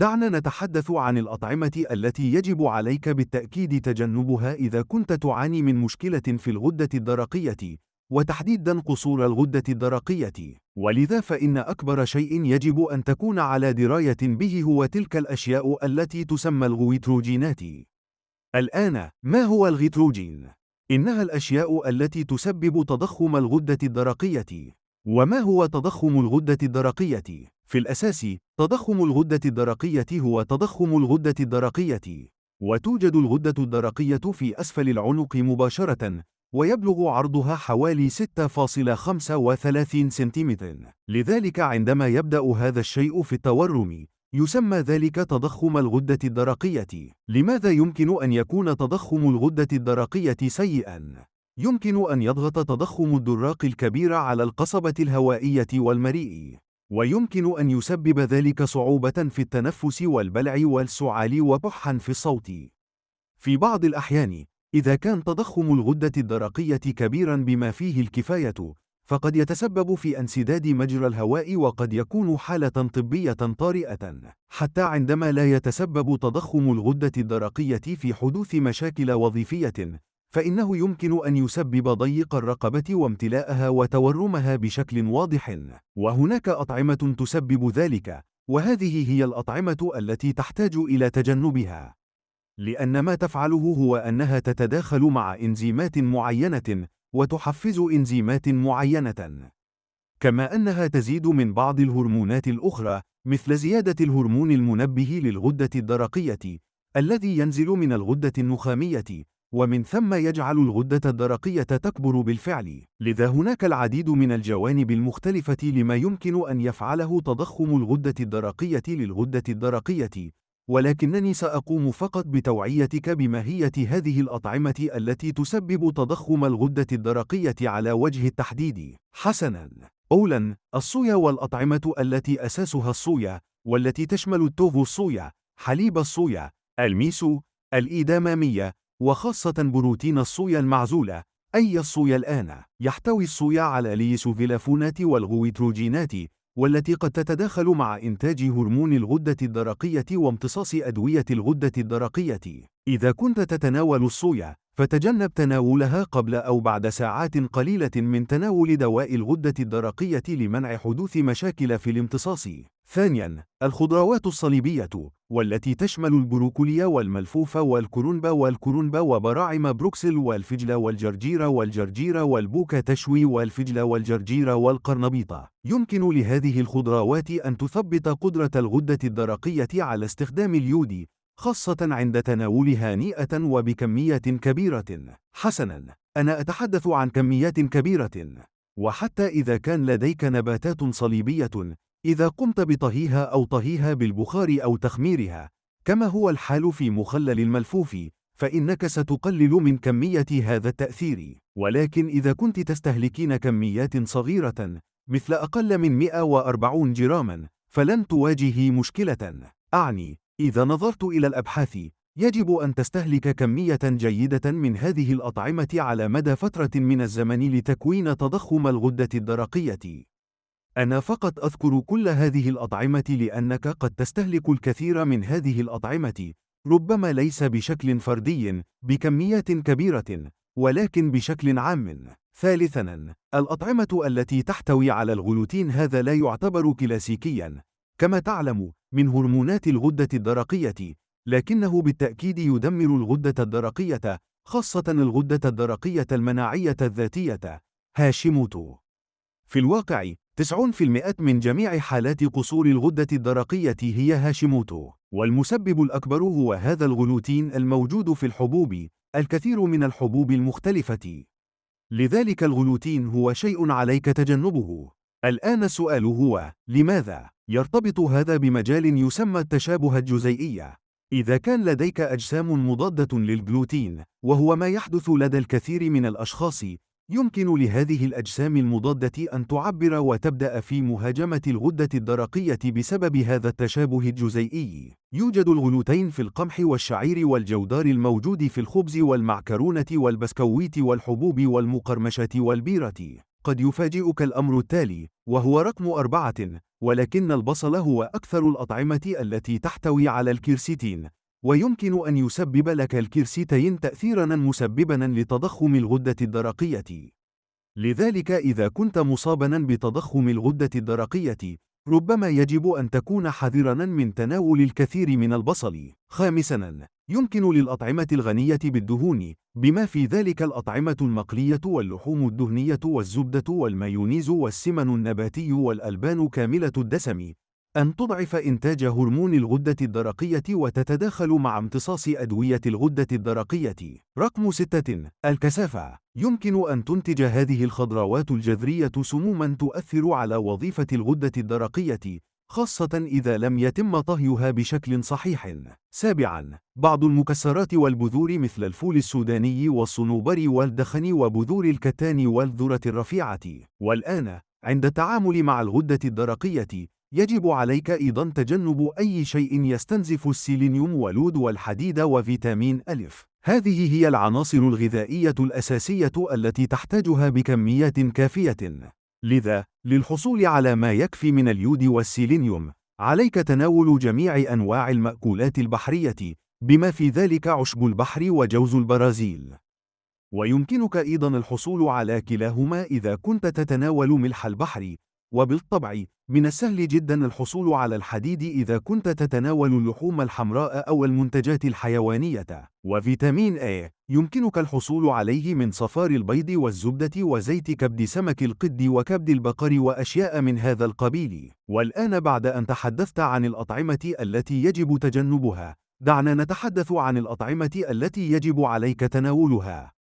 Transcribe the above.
دعنا نتحدث عن الأطعمة التي يجب عليك بالتأكيد تجنبها إذا كنت تعاني من مشكلة في الغدة الدرقية، وتحديداً قصور الغدة الدرقية. ولذا فإن أكبر شيء يجب أن تكون على دراية به هو تلك الأشياء التي تسمى الغويتروجينات. الآن، ما هو الغيتروجين؟ إنها الأشياء التي تسبب تضخم الغدة الدرقية. وما هو تضخم الغدة الدرقية؟ في الأساس، تضخم الغدة الدرقية هو تضخم الغدة الدرقية، وتوجد الغدة الدرقية في أسفل العنق مباشرة، ويبلغ عرضها حوالي 6.35 سنتيمتر. لذلك عندما يبدأ هذا الشيء في التورم، يسمى ذلك تضخم الغدة الدرقية. لماذا يمكن أن يكون تضخم الغدة الدرقية سيئاً؟ يمكن أن يضغط تضخم الدراق الكبير على القصبة الهوائية والمريء، ويمكن أن يسبب ذلك صعوبة في التنفس والبلع والسعال وبحًا في الصوت. في بعض الأحيان، إذا كان تضخم الغدة الدرقية كبيرًا بما فيه الكفاية، فقد يتسبب في انسداد مجرى الهواء، وقد يكون حالة طبية طارئة. حتى عندما لا يتسبب تضخم الغدة الدرقية في حدوث مشاكل وظيفية، فإنه يمكن أن يسبب ضيق الرقبة وامتلاءها وتورمها بشكل واضح. وهناك أطعمة تسبب ذلك، وهذه هي الأطعمة التي تحتاج إلى تجنبها، لأن ما تفعله هو أنها تتداخل مع إنزيمات معينة وتحفز إنزيمات معينة، كما أنها تزيد من بعض الهرمونات الأخرى، مثل زيادة الهرمون المنبه للغدة الدرقية الذي ينزل من الغدة النخامية، ومن ثم يجعل الغدة الدرقية تكبر بالفعل. لذا هناك العديد من الجوانب المختلفة لما يمكن أن يفعله تضخم الغدة الدرقية للغدة الدرقية، ولكنني سأقوم فقط بتوعيتك بماهية هذه الأطعمة التي تسبب تضخم الغدة الدرقية على وجه التحديد. حسناً. أولاً، الصويا والأطعمة التي أساسها الصويا، والتي تشمل التوفو الصويا، حليب الصويا، الميسو، الإيدامامية، وخاصة بروتين الصويا المعزولة، أي الصويا. الآن، يحتوي الصويا على ليسوفيلافونات والغويتروجينات، والتي قد تتداخل مع إنتاج هرمون الغدة الدرقية وامتصاص أدوية الغدة الدرقية. إذا كنت تتناول الصويا، فتجنب تناولها قبل أو بعد ساعات قليلة من تناول دواء الغدة الدرقية لمنع حدوث مشاكل في الامتصاص. ثانياً، الخضروات الصليبية، والتي تشمل البروكولي والملفوف والكرنب وبراعم بروكسل والفجل والجرجير والبوك تشوي والفجل والجرجير والقرنبيط. يمكن لهذه الخضروات أن تثبط قدرة الغدة الدرقية على استخدام اليود، خاصة عند تناولها نيئة وبكميات كبيرة. حسناً، أنا أتحدث عن كميات كبيرة. وحتى إذا كان لديك نباتات صليبية، إذا قمت بطهيها أو طهيها بالبخار أو تخميرها، كما هو الحال في مخلل الملفوف، فإنك ستقلل من كمية هذا التأثير. ولكن إذا كنت تستهلكين كميات صغيرة، مثل أقل من 140 جراما، فلن تواجهي مشكلة. أعني، إذا نظرت إلى الأبحاث، يجب أن تستهلك كمية جيدة من هذه الأطعمة على مدى فترة من الزمن لتكوين تضخم الغدة الدرقية. أنا فقط أذكر كل هذه الأطعمة لأنك قد تستهلك الكثير من هذه الأطعمة، ربما ليس بشكل فردي بكميات كبيرة، ولكن بشكل عام. ثالثاً، الأطعمة التي تحتوي على الغلوتين، هذا لا يعتبر كلاسيكياً كما تعلم من هرمونات الغدة الدرقية، لكنه بالتأكيد يدمر الغدة الدرقية، خاصة الغدة الدرقية المناعية الذاتية هاشيموتو. في الواقع، 90% من جميع حالات قصور الغدة الدرقية هي هاشيموتو، والمسبب الأكبر هو هذا الغلوتين الموجود في الحبوب، الكثير من الحبوب المختلفة. لذلك الغلوتين هو شيء عليك تجنبه. الآن السؤال هو، لماذا؟ يرتبط هذا بمجال يسمى التشابه الجزيئي. إذا كان لديك أجسام مضادة للجلوتين، وهو ما يحدث لدى الكثير من الأشخاص، يمكن لهذه الأجسام المضادة أن تعبر وتبدأ في مهاجمة الغدة الدرقية بسبب هذا التشابه الجزيئي. يوجد الغلوتين في القمح والشعير والجودار الموجود في الخبز والمعكرونة والبسكويت والحبوب والمقرمشة والبيرة. قد يفاجئك الأمر التالي، وهو رقم 4: ولكن البصل هو أكثر الأطعمة التي تحتوي على الكيرسيتين، ويمكن أن يسبب لك الكيرسيتين تأثيراً مسبباً لتضخم الغدة الدرقية. لذلك إذا كنت مصاباً بتضخم الغدة الدرقية، ربما يجب أن تكون حذراً من تناول الكثير من البصل. خامساً، يمكن للأطعمة الغنية بالدهون، بما في ذلك الأطعمة المقلية واللحوم الدهنية والزبدة والمايونيز والسمن النباتي والألبان كاملة الدسم، أن تضعف إنتاج هرمون الغدة الدرقية وتتداخل مع امتصاص أدوية الغدة الدرقية. رقم 6. الكثافة. يمكن أن تنتج هذه الخضروات الجذرية سموماً تؤثر على وظيفة الغدة الدرقية، خاصة إذا لم يتم طهيها بشكل صحيح. 7. بعض المكسرات والبذور مثل الفول السوداني والصنوبر والدخن وبذور الكتان والذرة الرفيعة. والآن، عند التعامل مع الغدة الدرقية، يجب عليك أيضاً تجنب أي شيء يستنزف السيلينيوم واليود والحديد وفيتامين ألف. هذه هي العناصر الغذائية الأساسية التي تحتاجها بكميات كافية. لذا، للحصول على ما يكفي من اليود والسيلينيوم، عليك تناول جميع أنواع المأكولات البحرية، بما في ذلك عشب البحر وجوز البرازيل. ويمكنك أيضاً الحصول على كلاهما إذا كنت تتناول ملح البحر، وبالطبع، من السهل جداً الحصول على الحديد إذا كنت تتناول اللحوم الحمراء أو المنتجات الحيوانية. وفيتامين A يمكنك الحصول عليه من صفار البيض والزبدة وزيت كبد سمك القد وكبد البقر وأشياء من هذا القبيل. والآن بعد أن تحدثت عن الأطعمة التي يجب تجنبها، دعنا نتحدث عن الأطعمة التي يجب عليك تناولها.